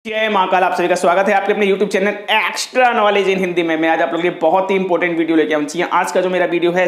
जय महाकाल। आप सभी का स्वागत है आपके अपने YouTube channel extra knowledge in Hindi में। मैं आज आप लोगों के लिए बहुत ही इंपॉर्टेंट वीडियो लेके आऊँ। आज का जो मेरा वीडियो है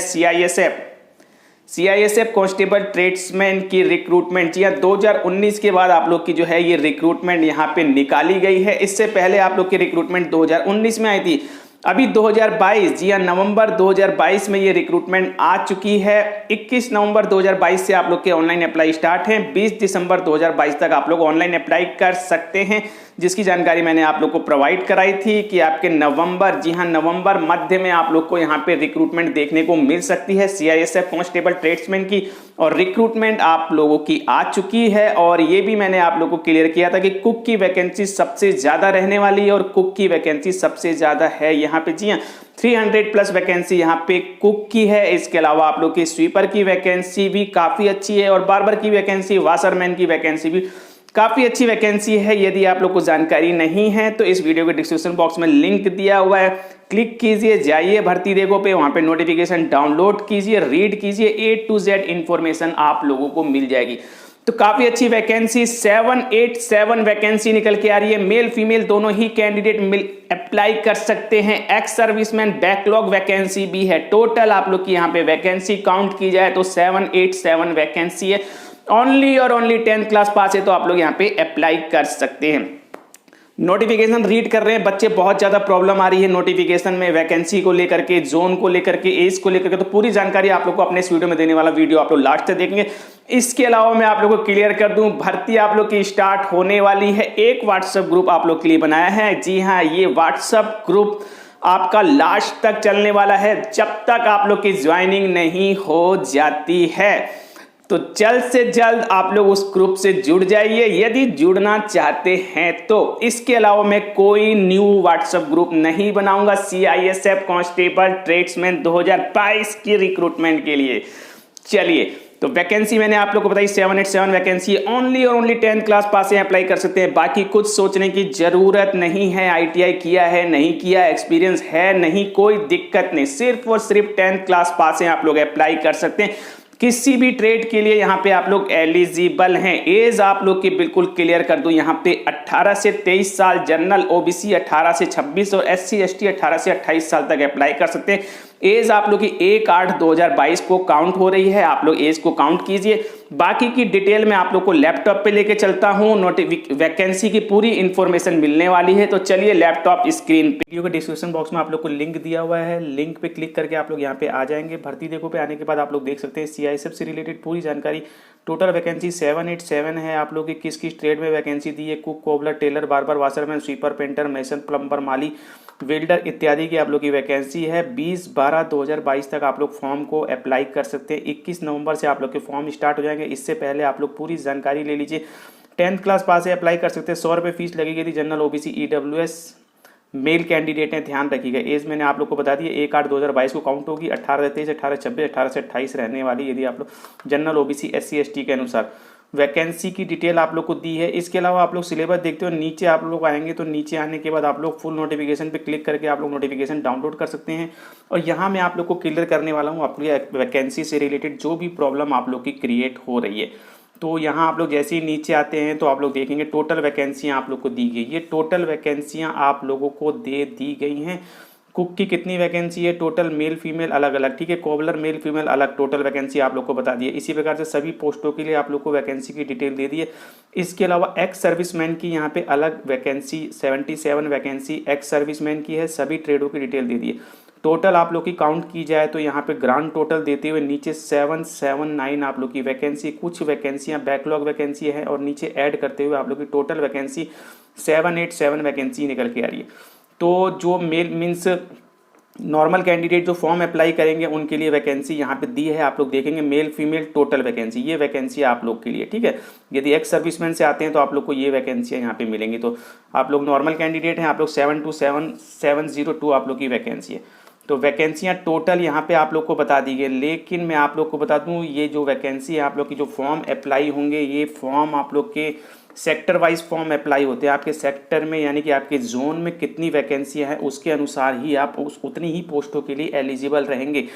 सीआईएसएफ कांस्टेबल ट्रेड्समैन की रिक्रूटमेंट। जी हाँ, 2019 के बाद आप लोग की जो है ये रिक्रूटमेंट यहाँ पे निकाली गई है। इससे पहले आप लोग की रिक्रूटमेंट 2019 में आई थी। अभी 2022, जी हाँ, नवंबर 2022 में ये रिक्रूटमेंट आ चुकी है। 21 नवंबर 2022 से आप लोग के ऑनलाइन अप्लाई स्टार्ट है। 20 दिसंबर 2022 तक आप लोग ऑनलाइन अप्लाई कर सकते हैं, जिसकी जानकारी मैंने आप लोग को प्रोवाइड कराई थी कि आपके नवंबर, जी हाँ, नवंबर मध्य में आप लोग को यहाँ पे रिक्रूटमेंट देखने को मिल सकती है सीआईएसएफ कांस्टेबल ट्रेड्समैन की। और रिक्रूटमेंट आप लोगों की आ चुकी है। और ये भी मैंने आप लोगों को क्लियर किया था कि कुक की वैकेंसी सबसे ज्यादा रहने वाली है और कुक की वैकेंसी सबसे ज्यादा है यहाँ पे। जी हाँ, 300 प्लस वैकेंसी यहाँ पे कुक की है। इसके अलावा आप लोग की स्वीपर की वैकेंसी भी काफी अच्छी है और बार्बर की वैकेंसी, वाशरमैन की वैकेंसी भी काफी अच्छी वैकेंसी है। यदि आप लोग को जानकारी नहीं है तो इस वीडियो के डिस्क्रिप्शन बॉक्स में लिंक दिया हुआ है, क्लिक कीजिए, जाइए भर्ती देखो पे, वहां पे नोटिफिकेशन डाउनलोड कीजिए, रीड कीजिए, A to Z इंफॉर्मेशन आप लोगों को मिल जाएगी। तो काफी अच्छी वैकेंसी 787 वैकेंसी निकल के आ रही है। मेल फीमेल दोनों ही कैंडिडेट अप्लाई कर सकते हैं। एक्स सर्विसमैन बैकलॉग वैकेंसी भी है। टोटल आप लोग की यहाँ पे वैकेंसी काउंट की जाए तो 787 वैकेंसी है। ओनली और ओनली 10th क्लास पास है तो आप लोग यहाँ पे अप्लाई कर सकते हैं। नोटिफिकेशन रीड कर रहे हैं बच्चे, बहुत ज्यादा प्रॉब्लम आ रही है नोटिफिकेशन में, वैकेंसी को लेकर के, जोन को लेकर के, एज को लेकर के। तो पूरी जानकारी आप लोग को अपने इस वीडियो में देने वाला, वीडियो आप लोग लास्ट तक देखेंगे। इसके अलावा मैं आप लोग को क्लियर कर दूं, भर्ती आप लोग की स्टार्ट होने वाली है। एक व्हाट्सएप ग्रुप आप लोग के लिए बनाया है। जी हाँ, ये व्हाट्सएप ग्रुप आपका लास्ट तक चलने वाला है, जब तक आप लोग की ज्वाइनिंग नहीं हो जाती है। तो जल्द से जल्द आप लोग उस ग्रुप से जुड़ जाइए यदि जुड़ना चाहते हैं तो। इसके अलावा मैं कोई न्यू व्हाट्सएप ग्रुप नहीं बनाऊंगा सीआईएसएफ कांस्टेबल ट्रेड्समैन 2022 की रिक्रूटमेंट के लिए। चलिए, तो वैकेंसी मैंने आप लोग को बताई 787 वैकेंसी। ओनली और ओनली 10th क्लास पास से अप्लाई कर सकते हैं। बाकी कुछ सोचने की जरूरत नहीं है। आईटीआई किया है, नहीं किया, एक्सपीरियंस है, नहीं, कोई दिक्कत नहीं। सिर्फ और सिर्फ 10th क्लास पास से आप लोग अप्लाई कर सकते हैं। किसी भी ट्रेड के लिए यहाँ पे आप लोग एलिजिबल हैं। एज आप लोग की बिल्कुल क्लियर कर दूं, यहाँ पे 18 से 23 साल, जनरल ओबीसी 18 से 26 और एससी एसटी 18 से 28 साल तक अप्लाई कर सकते हैं। एज आप लोग की 1/8/2022 को काउंट हो रही है। आप लोग एज को काउंट कीजिए। बाकी की डिटेल में आप लोग को लैपटॉप पे लेके चलता हूँ। वैकेंसी की पूरी इंफॉर्मेशन मिलने वाली है। तो चलिए लैपटॉप स्क्रीन पे, वीडियो के डिस्क्रिप्शन बॉक्स में आप लोग को लिंक दिया हुआ है। लिंक पे क्लिक करके आप लोग यहाँ पे आ जाएंगे। भर्ती देखो पे आने के बाद आप लोग देख सकते हैं सीआईएसएफ से रिलेटेड पूरी जानकारी। टोटल वैकेंसी 787 है। आप लोग की किस किस ट्रेड में वैकेंसी दी है, cook, cobbler, tailor, barber, washerman, sweeper, painter, mason, plumber, माली, वेल्डर इत्यादि की आप लोग की वैकेंसी है। 20/12/2022 तक आप लोग फॉर्म को अप्लाई कर सकते हैं। 21 नवंबर से आप लोग के फॉर्म स्टार्ट हो जाएंगे। इससे पहले आप लोग पूरी जानकारी ले लीजिए। 10th क्लास पास से अप्लाई कर सकते हैं। 100 रुपये फीस लगेगी थी। General OBC EWS male candidate हैं, ध्यान रखिएगा। एज मैंने आप लोग को बता दिया 1/8/2022 को काउंट होगी। 18 से 23, 18 से 26, 18 से 28 रहने वाली यदि आप लोग जनरल ओबीसी एससी एसटी के अनुसार। वैकेंसी की डिटेल आप लोग को दी है। इसके अलावा आप लोग सिलेबस देखते हो, नीचे आप लोग आएंगे तो नीचे आने के बाद आप लोग फुल नोटिफिकेशन पे क्लिक करके आप लोग नोटिफिकेशन डाउनलोड कर सकते हैं। और यहाँ मैं आप लोग को क्लियर करने वाला हूँ आपकी वैकेंसी से रिलेटेड जो भी प्रॉब्लम आप लोग की क्रिएट हो रही है। तो यहाँ आप लोग जैसे ही नीचे आते हैं तो आप लोग देखेंगे टोटल वैकेंसियाँ आप लोग को दी गई। ये टोटल वैकेंसियाँ आप लोगों को दे दी गई हैं। कुक की कितनी वैकेंसी है, टोटल मेल फीमेल अलग अलग, ठीक है। कोबलर मेल फीमेल अलग, टोटल वैकेंसी आप लोग को बता दी है। इसी प्रकार से सभी पोस्टों के लिए आप लोग को वैकेंसी की डिटेल दे दी है। इसके अलावा एक्स सर्विसमैन की यहाँ पे अलग वैकेंसी 77 वैकेंसी एक्स सर्विसमैन की है। सभी ट्रेडों की डिटेल दे दी है। टोटल आप लोग की काउंट की जाए तो यहाँ पे ग्रांड टोटल देते हुए नीचे 779 आप लोग की वैकेंसी, कुछ वैकेंसियाँ बैकलॉग वैकेंसी है और नीचे ऐड करते हुए आप लोग की टोटल वैकेंसी 787 वैकेंसी निकल के आ रही है। तो जो मेल मीन्स नॉर्मल कैंडिडेट जो फॉर्म अप्लाई करेंगे उनके लिए वैकेंसी यहाँ पे दी है। आप लोग देखेंगे मेल फीमेल टोटल वैकेंसी, ये वैकेंसी आप लोग के लिए, ठीक है। यदि एक्स सर्विसमैन से आते हैं तो आप लोग को ये वैकेंसियाँ यहाँ पे मिलेंगी। तो आप लोग नॉर्मल कैंडिडेट हैं, आप लोग 727,702 आप लोग की वैकेंसी है। तो वैकेंसियाँ टोटल यहाँ पे आप लोग को बता दी गई। लेकिन मैं आप लोग को बता दूँ, ये जो वैकेंसी है आप लोग की जो फॉर्म अप्लाई होंगे, ये फॉर्म आप लोग के सेक्टर वाइज फॉर्म अप्लाई होते हैं। आपके सेक्टर में यानी कि आपके जोन में कितनी वैकेंसी है उसके अनुसार ही आप उतनी ही पोस्टों के लिए एलिजिबल रहेंगे।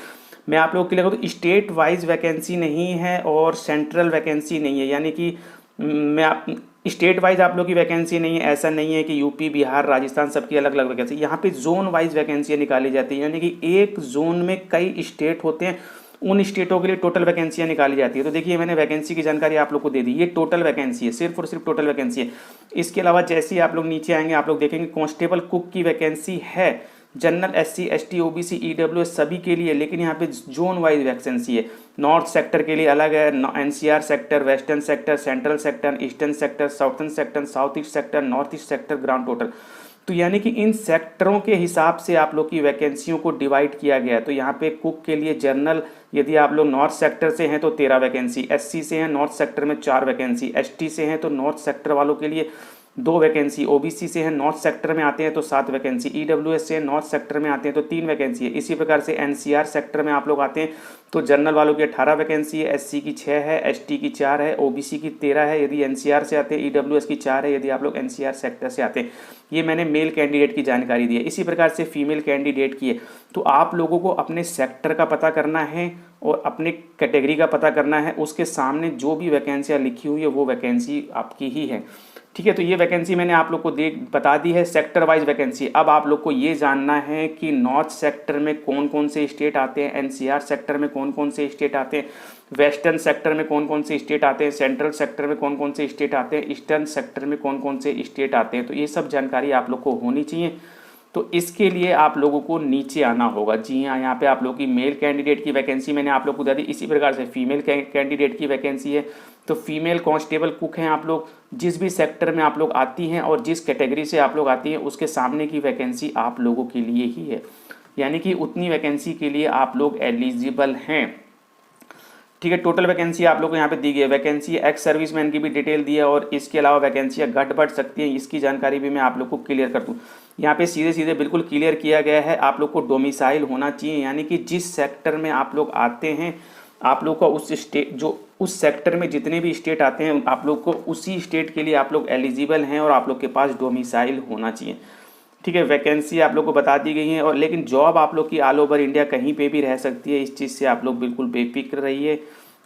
मैं आप लोगों के लिए तो स्टेट वाइज वैकेंसी नहीं है और सेंट्रल वैकेंसी नहीं है। यानी कि मैं स्टेट वाइज आप लोग की वैकेंसी नहीं है, ऐसा नहीं है कि यूपी बिहार राजस्थान सबकी अलग अलग वैकेंसी, यहाँ पे जोन वाइज वैकेंसियाँ निकाली जाती है, यानी कि एक जोन में कई स्टेट होते हैं, उन स्टेटों के लिए टोटल वैकेंसियाँ निकाली जाती है। तो देखिए मैंने वैकेंसी की जानकारी आप लोग को दे दी, ये टोटल वैकेंसी है, सिर्फ और सिर्फ टोटल वैकेंसी है। इसके अलावा जैसे ही आप लोग नीचे आएंगे आप लोग देखेंगे कांस्टेबल कुक की वैकेंसी है, general SC ST OBC EWS सभी के लिए, लेकिन यहाँ पे जोन वाइज वैकेंसी है। नॉर्थ सेक्टर के लिए अलग है, NCR sector, western sector, central sector, eastern sector, southern sector, south east sector, north east sector, ground total. तो यानी कि इन सेक्टरों के हिसाब से आप लोग की वैकेंसियों को डिवाइड किया गया है। तो यहाँ पे कुक के लिए जनरल, यदि आप लोग नॉर्थ सेक्टर से हैं तो 13 वैकेंसी, SC से हैं नॉर्थ सेक्टर में 4 वैकेंसी, ST से हैं तो नॉर्थ सेक्टर वालों के लिए 2 वैकेंसी, OBC से हैं नॉर्थ सेक्टर में आते हैं तो 7 वैकेंसी, EWS से नॉर्थ सेक्टर में आते हैं तो 3 वैकेंसी है। इसी प्रकार से NCR सेक्टर में आप लोग आते हैं तो जनरल वालों की 18 वैकेंसी है, SC की 6 है, ST की 4 है, OBC की 13 है यदि NCR से आते हैं, EWS की 4 है यदि आप लोग NCR सेक्टर से आते हैं। ये मैंने मेल कैंडिडेट की जानकारी दी है। इसी प्रकार से फीमेल कैंडिडेट की है। तो आप लोगों को अपने सेक्टर का पता करना है और अपने कैटेगरी का पता करना है, उसके सामने जो भी वैकेंसियाँ लिखी हुई है वो वैकेंसी आपकी ही है, ठीक है। तो ये वैकेंसी मैंने आप लोग को बता दी है, सेक्टर वाइज वैकेंसी। अब आप लोग को ये जानना है कि नॉर्थ सेक्टर में कौन कौन से स्टेट आते हैं, NCR सेक्टर में कौन कौन से स्टेट आते हैं, वेस्टर्न सेक्टर में कौन कौन से स्टेट आते हैं, सेंट्रल सेक्टर में कौन कौन से स्टेट आते हैं, ईस्टर्न सेक्टर में कौन कौन से स्टेट आते हैं। तो ये सब जानकारी आप लोग को होनी चाहिए। तो इसके लिए आप लोगों को नीचे आना होगा। जी हाँ, यहाँ पे आप लोग की मेल कैंडिडेट की वैकेंसी मैंने आप लोग को बता दी। इसी प्रकार से फीमेल कैंडिडेट की वैकेंसी है। तो फीमेल कांस्टेबल कुक हैं आप लोग, जिस भी सेक्टर में आप लोग आती हैं और जिस कैटेगरी से आप लोग आती हैं उसके सामने की वैकेंसी आप लोगों के लिए ही है, यानी कि उतनी वैकेंसी के लिए आप लोग एलिजिबल हैं, ठीक है। टोटल वैकेंसी आप लोग को यहाँ पे दी गई है। वैकेंसी एक्स सर्विसमैन की भी डिटेल दी है और इसके अलावा वैकेंसियाँ घट बढ़ सकती हैं, इसकी जानकारी भी मैं आप लोग को क्लियर कर दूँ। यहाँ पे सीधे सीधे बिल्कुल क्लियर किया गया है, आप लोग को डोमिसाइल होना चाहिए, यानी कि जिस सेक्टर में आप लोग आते हैं आप लोग का उस स्टेट, जो उस सेक्टर में जितने भी स्टेट आते हैं आप लोग को उसी स्टेट के लिए आप लोग एलिजिबल हैं और आप लोग के पास डोमिसाइल होना चाहिए, ठीक है। वैकेंसी आप लोग को बता दी गई है और लेकिन जॉब आप लोग की ऑल ओवर इंडिया कहीं पे भी रह सकती है, इस चीज़ से आप लोग बिल्कुल बेफिक्र रहिए।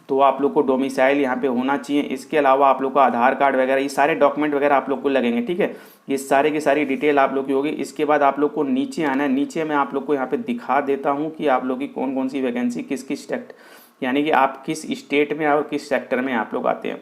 तो आप लोग को डोमिसाइल यहाँ पे होना चाहिए। इसके अलावा आप लोग का आधार कार्ड वगैरह ये सारे डॉक्यूमेंट वगैरह आप लोग को लगेंगे, ठीक है। ये सारे की सारी डिटेल आप लोग की होगी। इसके बाद आप लोग को नीचे आना है। नीचे मैं आप लोग को यहाँ पे दिखा देता हूँ कि आप लोग की कौन कौन सी वैकेंसी किस किस सेक्टर, यानी कि आप किस स्टेट में और किस सेक्टर में आप लोग आते हैं।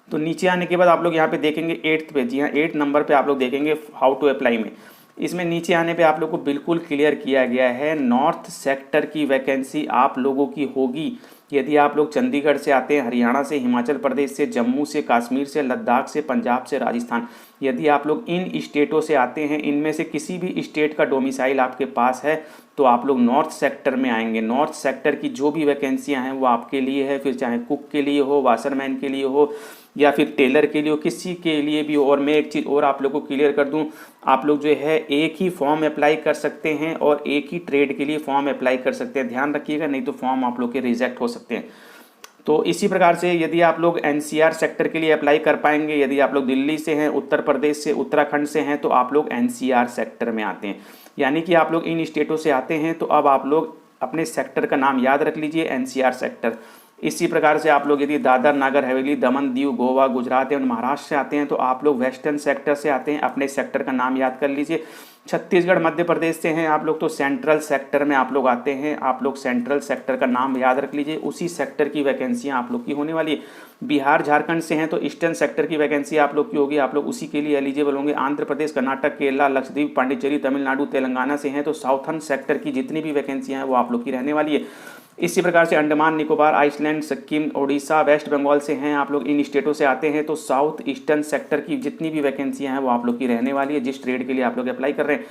तो नीचे आने के बाद आप लोग यहाँ पे देखेंगे 8th पे, जी हाँ 8 नंबर पे आप लोग देखेंगे हाउ टू अप्लाई में। इसमें नीचे आने पे आप लोग को बिल्कुल क्लियर किया गया है, नॉर्थ सेक्टर की वैकेंसी आप लोगों की होगी यदि आप लोग चंडीगढ़ से आते हैं, हरियाणा से, हिमाचल प्रदेश से, जम्मू से, कश्मीर से, लद्दाख से, पंजाब से, राजस्थान, यदि आप लोग इन स्टेटों से आते हैं, इनमें से किसी भी स्टेट का डोमिसाइल आपके पास है तो आप लोग नॉर्थ सेक्टर में आएंगे। नॉर्थ सेक्टर की जो भी वैकेंसियां हैं वो आपके लिए है, फिर चाहे कुक के लिए हो, वाशरमैन के लिए हो या फिर टेलर के लिए हो, किसी के लिए भी हो। और मैं एक चीज़ और आप लोग को क्लियर कर दूं, आप लोग जो है एक ही फॉर्म अप्लाई कर सकते हैं और एक ही ट्रेड के लिए फॉर्म अप्लाई कर सकते हैं, ध्यान रखिएगा, नहीं तो फॉर्म आप लोग के रिजेक्ट हो सकते हैं। तो इसी प्रकार से यदि आप लोग NCR सेक्टर के लिए अप्लाई कर पाएंगे, यदि आप लोग दिल्ली से हैं, उत्तर प्रदेश से, उत्तराखंड से हैं तो आप लोग NCR सेक्टर में आते हैं, यानी कि आप लोग इन स्टेटों से आते हैं। तो अब आप लोग अपने सेक्टर का नाम याद रख लीजिए, NCR सेक्टर। इसी प्रकार से आप लोग यदि दादर नागर हवेली, दमन दीव, गोवा, गुजरात एवं महाराष्ट्र से आते हैं तो आप लोग वेस्टर्न सेक्टर से आते हैं, अपने सेक्टर का नाम याद कर लीजिए। छत्तीसगढ़ मध्य प्रदेश से हैं आप लोग तो सेंट्रल सेक्टर में आप लोग आते हैं, आप लोग सेंट्रल सेक्टर का नाम याद रख लीजिए, उसी सेक्टर की वैकेंसियां आप लोग की होने वाली है। बिहार झारखंड से हैं तो ईस्टर्न सेक्टर की वैकेंसी आप लोग की होगी, आप लोग उसी के लिए एलिजिबल होंगे। आंध्र प्रदेश, कर्नाटक, केरला, लक्षद्वीप, पांडिचेरी, तमिलनाडु, तेलंगाना से हैं तो साउथर्न सेक्टर की जितनी भी वैकेंसियां हैं वो आप लोग की रहने वाली है। इसी प्रकार से अंडमान निकोबार, आइसलैंड, सिक्किम, ओडिशा, वेस्ट बंगाल से हैं आप लोग, इन स्टेटों से आते हैं तो साउथ ईस्टर्न सेक्टर की जितनी भी वैकेंसियां हैं वो आप लोग की रहने वाली है, जिस ट्रेड के लिए आप लोग अप्लाई कर रहे हैं।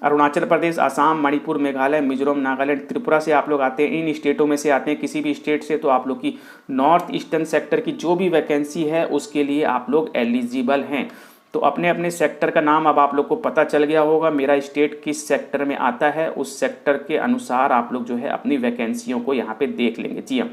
अरुणाचल प्रदेश, आसाम, मणिपुर, मेघालय, मिजोरम, नागालैंड, त्रिपुरा से आप लोग आते हैं, इन स्टेटों में से आते हैं किसी भी स्टेट से तो आप लोग की नॉर्थ ईस्टर्न सेक्टर की जो भी वैकेंसी है उसके लिए आप लोग एलिजिबल हैं। तो अपने अपने सेक्टर का नाम अब आप लोग को पता चल गया होगा, मेरा स्टेट किस सेक्टर में आता है, उस सेक्टर के अनुसार आप लोग जो है अपनी वैकेंसियों को यहाँ पे देख लेंगे। जी हाँ,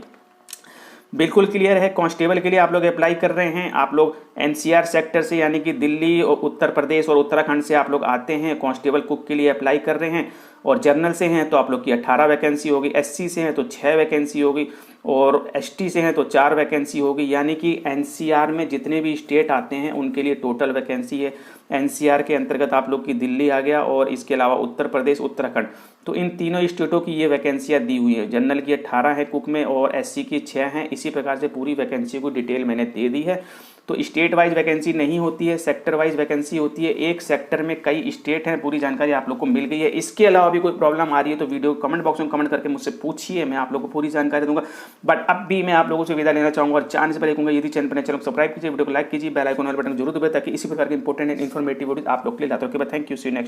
बिल्कुल क्लियर है। कांस्टेबल के लिए आप लोग अप्लाई कर रहे हैं, आप लोग एनसीआर सेक्टर से यानी कि दिल्ली और उत्तर प्रदेश और उत्तराखंड से आप लोग आते हैं, कांस्टेबल कुक के लिए अप्लाई कर रहे हैं। और जनरल से हैं तो आप लोग की 18 वैकेंसी होगी, एससी से हैं तो 6 वैकेंसी होगी, और एसटी से हैं तो 4 वैकेंसी होगी। यानी कि एनसीआर में जितने भी स्टेट आते हैं उनके लिए टोटल वैकेंसी है। एनसीआर के अंतर्गत आप लोग की दिल्ली आ गया, और इसके अलावा उत्तर प्रदेश, उत्तराखंड, तो इन तीनों स्टेटों की ये वैकेंसियाँ दी हुई है। जनरल की 18 है कुक में, और एससी की 6 हैं। इसी प्रकार से पूरी वैकेंसी को डिटेल मैंने दे दी है। तो स्टेट वाइज वैकेंसी नहीं होती है, सेक्टर वाइज वैकेंसी होती है। एक सेक्टर में कई स्टेट हैं, पूरी जानकारी आप लोग को मिल गई है। इसके अलावा भी कोई प्रॉब्लम आ रही है तो वीडियो कमेंट बॉक्स में कमेंट करके मुझसे पूछिए, मैं आप लोगों को पूरी जानकारी दूंगा। बट अब भी मैं आप लोगों से विदा लेना चाहूंगा, और चैनल से पहले कहूंगा यदि चैनल पर चैनल को सब्सक्राइब कीजिए, वीडियो को लाइक कीजिए, बेल आइकन वाले बटन जरूर दबाइए ताकि इसी प्रकार की इंपॉर्टेंट एंड इन्फॉर्मेटिव वीडियो आप लोग के लिए लाता हूं। Thank you, see you next.